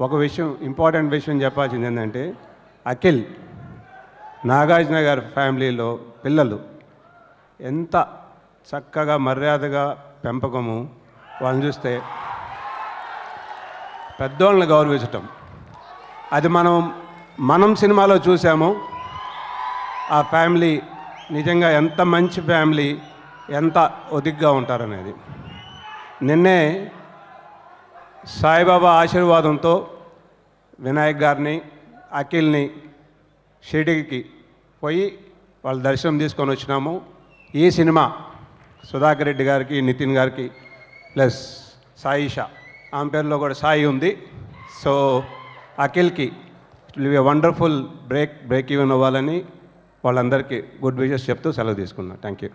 ఒక విషయం, ఇంపార్టెంట్ విషయం చెప్పాల్సింది ఏంటంటే, అఖిల్ నాగార్జున గారి ఫ్యామిలీలో పిల్లలు ఎంత చక్కగా మర్యాదగా పెంపకము, వాళ్ళని చూస్తే పెద్దోళ్ళని గౌరవించటం, అది మనం సినిమాలో చూసాము. ఆ ఫ్యామిలీ నిజంగా ఎంత మంచి ఫ్యామిలీ, ఎంత ఒదిగ్గా ఉంటారనేది. నిన్నే సాయిబాబా ఆశీర్వాదంతో వినాయక్ గారిని, అఖిల్ని షిరిడీకి పోయి వాళ్ళ దర్శనం తీసుకొని వచ్చినాము. ఈ సినిమా సుధాకర్ రెడ్డి గారికి, నితిన్ గారికి, ప్లస్ సాయిషా, ఆమె పేరులో కూడా సాయి ఉంది. సో అఖిల్కి it will be a wonderful break even అవ్వాలని వాళ్ళందరికీ గుడ్ విషెస్ చెప్తూ సెలవు తీసుకున్నా. Thank you.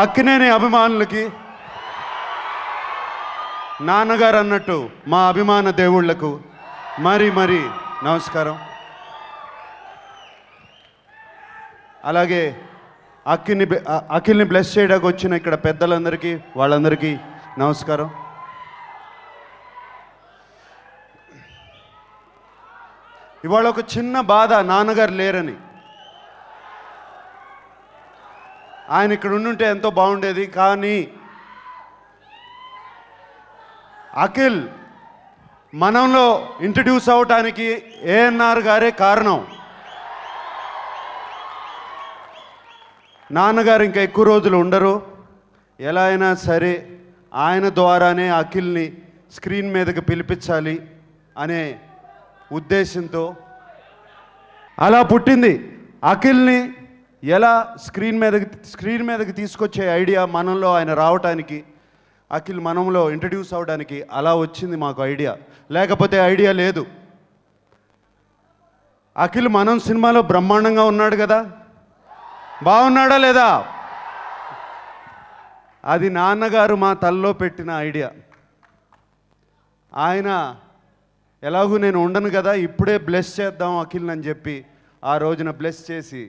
అక్కినేని అభిమానులకి, నాన్నగారు అన్నట్టు మా అభిమాన దేవుళ్లకు మరీ నమస్కారం. అలాగే అఖిల్ని బ్లెస్ చేయడానికి వచ్చిన ఇక్కడ పెద్దలందరికీ, వాళ్ళందరికీ నమస్కారం. ఇవాళ ఒక చిన్న బాధ, నాన్నగారు లేరని. ఆయన ఇక్కడ ఉండుంటే ఎంతో బాగుండేది. కానీ అఖిల్ మనంలో ఇంట్రడ్యూస్ అవటానికి ఏఎన్ఆర్ గారే కారణం. నాన్నగారు ఇంకా ఎక్కువ రోజులు ఉండరు. ఎలా అయినా సరే ఆయన ద్వారానే అఖిల్ని స్క్రీన్ మీదకి పిలిపించాలి అనే ఉద్దేశంతో అలా పుట్టింది. అఖిల్ని ఎలా స్క్రీన్ మీదకి తీసుకొచ్చే ఐడియా మనలో ఆయన రావటానికి, అఖిల్ మనంలో ఇంట్రడ్యూస్ అవ్వడానికి అలా వచ్చింది మాకు ఐడియా. లేకపోతే ఐడియా లేదు. అఖిల్ మనం సినిమాలో బ్రహ్మాండంగా ఉన్నాడు కదా, బాగున్నాడా లేదా? అది నాన్నగారు మా తల్లో పెట్టిన ఐడియా. ఆయన ఎలాగూ నేను ఉండను కదా, ఇప్పుడే బ్లెస్ చేద్దాం అఖిల్ అని చెప్పి ఆ రోజున బ్లెస్ చేసి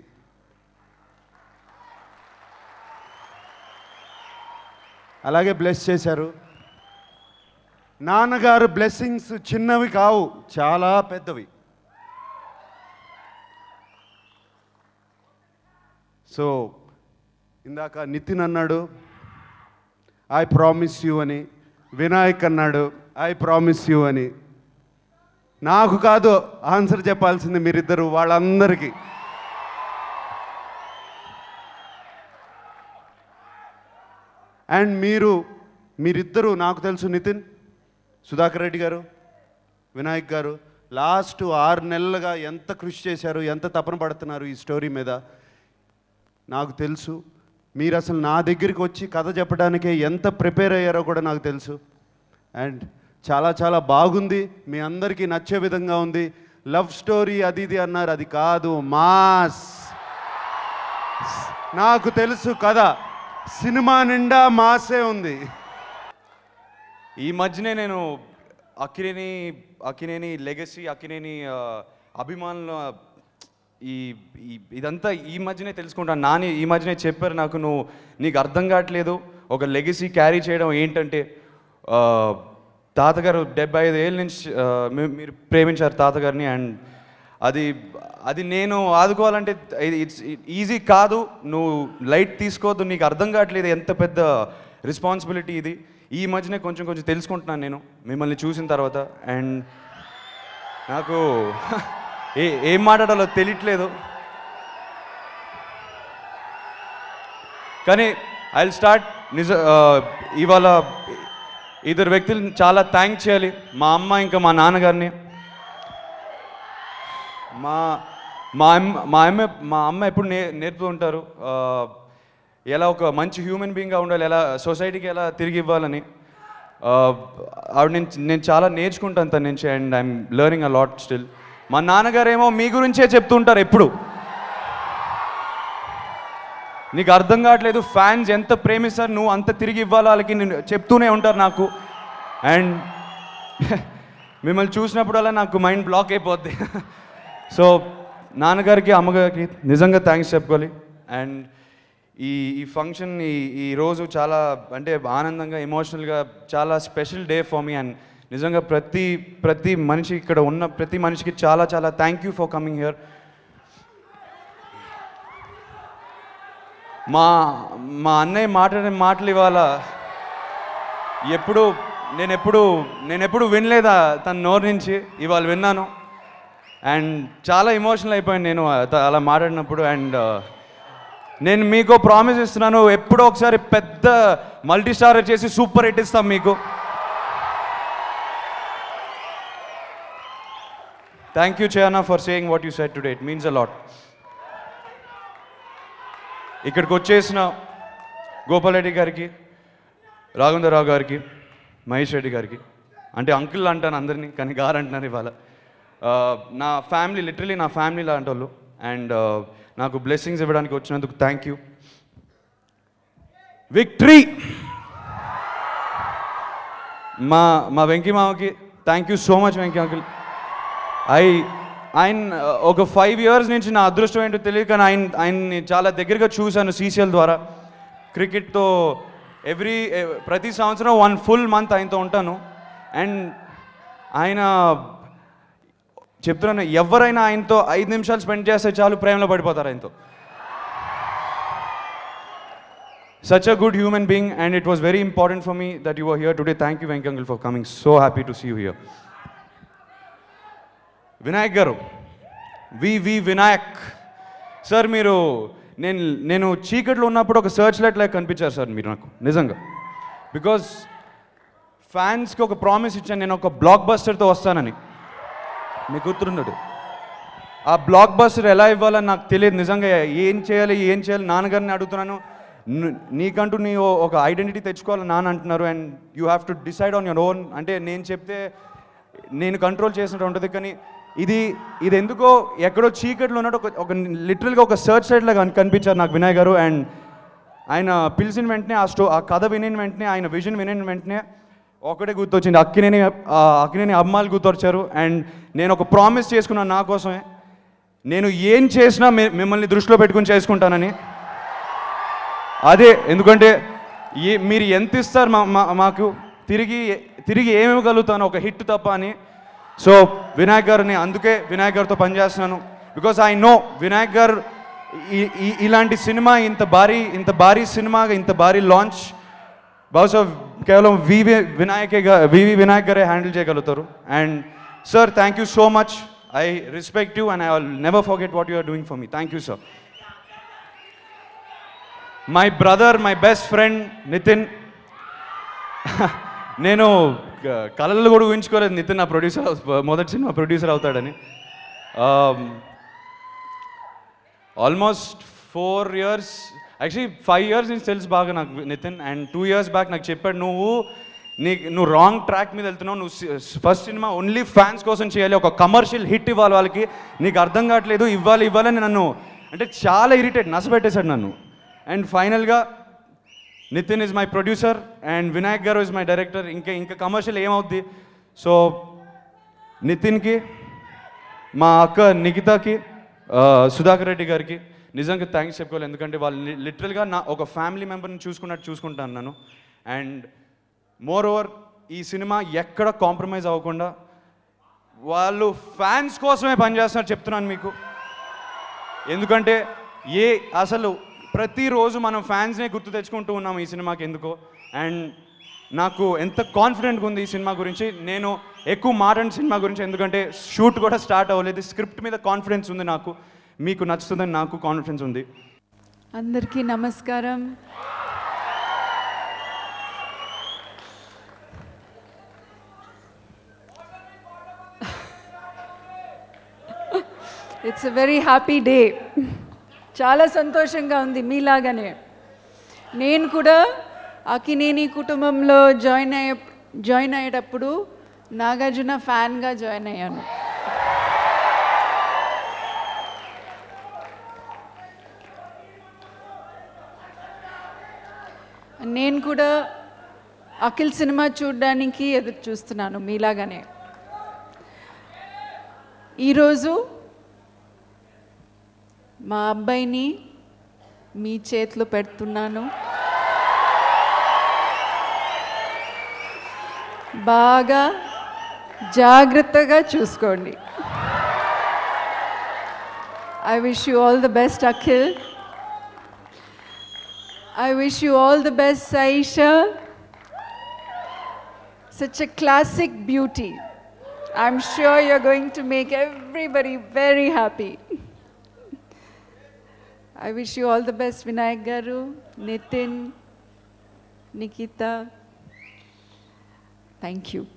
అలాగే బ్లెస్ చేశారు. నాన్నగారు బ్లెస్సింగ్స్ చిన్నవి కావు, చాలా పెద్దవి. సో ఇందాక నితిన్ అన్నాడు ఐ ప్రామిస్ యూ అని, వినాయక్ అన్నాడు ఐ ప్రామిస్ యూ అని. నాకు కాదు ఆన్సర్ చెప్పాల్సింది మీరిద్దరు, వాళ్ళందరికీ. అండ్ మీరిద్దరూ నాకు తెలుసు, నితిన్, సుధాకర్ రెడ్డి గారు, వినాయక్ గారు లాస్ట్ 6 నెలలుగా ఎంత కృషి చేశారు, ఎంత తపన పడుతున్నారు ఈ స్టోరీ మీద నాకు తెలుసు. మీరు అసలు నా దగ్గరికి వచ్చి కథ చెప్పడానికే ఎంత ప్రిపేర్ అయ్యారో కూడా నాకు తెలుసు. అండ్ చాలా చాలా బాగుంది, మీ అందరికీ నచ్చే విధంగా ఉంది. లవ్ స్టోరీ అది ఇది అన్నారు, అది కాదు, మాస్. నాకు తెలుసు కదా, సినిమా నిండా మాసే ఉంది. ఈ మధ్యనే నేను అక్కినేని లెగసీ, అక్కినేని అభిమానుల ఇదంతా ఈ మధ్యనే తెలుసుకుంటాను. నాని ఈ మధ్యనే చెప్పారు నాకు, నీకు అర్థం కావట్లేదు ఒక లెగసీ క్యారీ చేయడం ఏంటంటే. తాతగారు 75 ఏళ్ళ నుంచి మీరు ప్రేమించారు తాతగారిని. అండ్ అది నేను ఆదుకోవాలంటే ఇట్స్ ఈజీ కాదు. నువ్వు లైట్ తీసుకోవద్దు, నీకు అర్థం కావట్లేదు ఎంత పెద్ద రెస్పాన్సిబిలిటీ ఇది. ఈ మధ్యనే కొంచెం తెలుసుకుంటున్నాను నేను మిమ్మల్ని చూసిన తర్వాత. అండ్ నాకు ఏం మాట్లాడాలో తెలియట్లేదు. కానీ ఐ విల్ స్టార్ట్. ఇవాళ ఇద్దరు వ్యక్తులు చాలా థ్యాంక్ చేయాలి, మా అమ్మ ఇంకా మా నాన్నగారిని. మా అమ్మ ఎప్పుడు నేర్పుతూ ఉంటారు ఎలా ఒక మంచి హ్యూమన్ బీయింగ్గా ఉండాలి, ఎలా సొసైటీకి ఎలా తిరిగి ఇవ్వాలని. ఆవిడ నేను చాలా నేర్చుకుంటాను తన నుంచి. And I'm learning a lot still. మా నాన్నగారేమో మీ గురించే చెప్తుంటారు ఎప్పుడు, నీకు అర్థం కావట్లేదు, ఫ్యాన్స్ ఎంత ప్రేమిస్తారు, నువ్వు అంత తిరిగి ఇవ్వాలి వాళ్ళకి, నేను చెప్తూనే ఉంటారు నాకు. అండ్ మిమ్మల్ని చూసినప్పుడల్లా నాకు మైండ్ బ్లాక్ అయిపోద్ది. సో నాన్నగారికి, అమ్మగారికి నిజంగా థ్యాంక్స్ చెప్పుకోవాలి. అండ్ ఈ ఫంక్షన్ ఈ రోజు చాలా అంటే ఆనందంగా, ఎమోషనల్గా చాలా special day for me. And నిజంగా ప్రతి మనిషి ఇక్కడ ఉన్న ప్రతి మనిషికి చాలా చాలా thank you for coming here. మా అన్నయ్య మాట్లాడిన మాటలు ఇవాళ నేను ఎప్పుడు వినలేదా తన నోరు నుంచి, ఇవాళ విన్నాను. అండ్ చాలా ఎమోషనల్ అయిపోయాను నేను అలా మాట్లాడినప్పుడు. అండ్ నేను మీకు ప్రామిస్ ఇస్తున్నాను, ఎప్పుడో ఒకసారి పెద్ద మల్టీ స్టార్ చేసి సూపర్ హిట్ ఇస్తాం మీకు. థ్యాంక్ యూ చయన్న for saying what you said today. It means a lot. ఇక్కడికి వచ్చేసిన గోపాల్ రెడ్డి గారికి, రాఘవేంద్రరావు గారికి, మహేష్ రెడ్డి గారికి, అంటే అంకుల్ అంటాను అందరినీ కానీ గారు అంటున్నారు ఇవాళ. నా ఫ్యామిలీ, లిటరలీ నా ఫ్యామిలీ లాంటి వాళ్ళు. అండ్ నాకు బ్లెస్సింగ్స్ ఇవ్వడానికి వచ్చినందుకు థ్యాంక్ యూ. విక్టరీ మా వెంకీ మామకి thank you so much Venky uncle. ఆయన ఒక 5 years నుంచి నా అదృష్టం ఏంటో తెలియదు కానీ ఆయన్ని చాలా దగ్గరగా చూశాను CCL ద్వారా. క్రికెట్తో ప్రతి సంవత్సరం 1 full month ఆయనతో ఉంటాను. అండ్ ఆయన చెప్తున్నాను, ఎవరైనా ఆయనతో 5 నిమిషాలు స్పెండ్ చేస్తే చాలు ప్రేమలో పడిపోతారు ఆయనతో. Such a good human being, and it was very important for me that you were here today. Thank you Venki uncle for coming. So happy to see you here. Vinayak గారు, వినాయక్ సార్, మీరు నేను చీకట్లో ఉన్నప్పుడు ఒక సర్చ్ లైట్ లాగా కనిపించారు sir మీరు నాకు నిజంగా. బికాజ్ ఫ్యాన్స్కి ఒక ప్రామిస్ ఇచ్చాను, నేను ఒక బ్లాక్ బస్టర్తో వస్తానని. మీకు గుర్తుండదు. ఆ బ్లాక్ బస్టర్ ఎలా ఇవ్వాలని నాకు తెలియదు నిజంగా. ఏం చేయాలి నాన్నగారిని అడుగుతున్నాను. నీకంటూ నీ ఒక ఐడెంటిటీ తెచ్చుకోవాలని నాన్న అంటున్నారు. And you have to decide on your own. అంటే నేను చెప్తే నేను కంట్రోల్ చేసినట్టు ఉంటుంది. కానీ ఇది ఎందుకో ఎక్కడో చీకట్లో ఉన్నట్టు ఒక లిటరల్గా ఒక సర్చ్ సైడ్ లాగా కనిపించారు నాకు వినాయక్ గారు. అండ్ ఆయన పిలిచిన వెంటనే ఆ కథ వినిన వెంటనే, ఆయన విజన్ వినిన వెంటనే ఒకటే గుర్తొచ్చింది, అక్కినేని అమ్మాయిలు గుర్తొచ్చారు. అండ్ నేను ఒక ప్రామిస్ చేసుకున్నాను నా కోసమే, నేను ఏం చేసినా మిమ్మల్ని దృష్టిలో పెట్టుకుని చేసుకుంటానని. అదే ఎందుకంటే మీరు ఎంత ఇస్తారు మాకు తిరిగి ఏమి ఇవ్వగలుగుతాను, ఒక హిట్ తప్ప అని. సో వినాయక్ గారిని, అందుకే వినాయక్ గారితో పనిచేస్తున్నాను. బికాస్ ఐ నో వినాయక్ గారు ఇలాంటి సినిమా, ఇంత భారీ సినిమాగా ఇంత భారీ లాంచ్ బహుశా కేవలం వివి వినాయక్ గారే హ్యాండిల్ చేయగలుగుతారు. And sir, thank you so much. I respect you and I will never forget what you are doing for me. Thank you sir. My brother, my best friend Nithin. నేను కళలు కూడా ఊహించుకోలేదు నితిన్ నా ప్రొడ్యూసర్, మొదటి సినిమా ప్రొడ్యూసర్ అవుతాడని. Almost 4 years, actually 5 years నుంచి తెలుసు బాగా నాకు నితిన్. అండ్ 2 years బ్యాక్ నాకు చెప్పాడు, నువ్వు రాంగ్ ట్రాక్ మీద వెళ్తున్నావు, నువ్వు ఫస్ట్ సినిమా ఓన్లీ ఫ్యాన్స్ కోసం చేయాలి, ఒక కమర్షియల్ హిట్ ఇవ్వాలి వాళ్ళకి, నీకు అర్థం కావట్లేదు, ఇవ్వాలని నన్ను అంటే చాలా ఇరిటేట్, నసపెట్టేశాడు నన్ను. అండ్ ఫైనల్గా Nithin is my producer and Vinayak గారు ఈజ్ మై డైరెక్టర్. ఇంకా కమర్షియల్ ఏమవుద్ది. సో నితిన్కి, మా అక్క నిఖితకి, సుధాకర్ రెడ్డి గారికి నిజంగా థ్యాంక్స్ చెప్పుకోవాలి. ఎందుకంటే వాళ్ళు లిటరల్గా నా ఒక ఫ్యామిలీ మెంబర్ని చూసుకుంటాను నేను. అండ్ మోర్ ఓవర్ ఈ సినిమా ఎక్కడ కాంప్రమైజ్ అవ్వకుండా వాళ్ళు ఫ్యాన్స్ కోసమే పనిచేస్తున్నారు చెప్తున్నాను మీకు. ఎందుకంటే అసలు ప్రతిరోజు మనం ఫ్యాన్స్నే గుర్తు తెచ్చుకుంటూ ఉన్నాం ఈ సినిమాకి ఎందుకో. అండ్ నాకు ఎంత కాన్ఫిడెంట్గా ఉంది ఈ సినిమా గురించి. నేను ఎక్కువ మాట్లాడిన సినిమా గురించి, ఎందుకంటే షూట్ కూడా స్టార్ట్ అవ్వలేదు. స్క్రిప్ట్ మీద కాన్ఫిడెన్స్ ఉంది నాకు, మీకు నచ్చుతుందని నాకు కాన్ఫిడెన్స్ ఉంది. అందరికీ నమస్కారం. It's a very happy day. చాలా సంతోషంగా ఉంది. మీలాగానే నేను కూడా అక్కినేని కుటుంబంలో జాయిన్ అయ్యేటప్పుడు నాగార్జున ఫ్యాన్గా జాయిన్ అయ్యాను. నేను కూడా అఖిల్ సినిమా చూడడానికి ఎదురు చూస్తున్నాను మీలాగానే. ఈరోజు మా అబ్బాయిని మీ చేతిలో పెడుతున్నాను. బాగా జాగ్రత్తగా చూసుకోండి. I wish you all the best, Akhil. I wish you all the best, Saisha. Such a classic beauty. I'm sure you're going to make everybody very happy. I wish you all the best, Vinayak Garu, Nitin, Nikita. Thank you.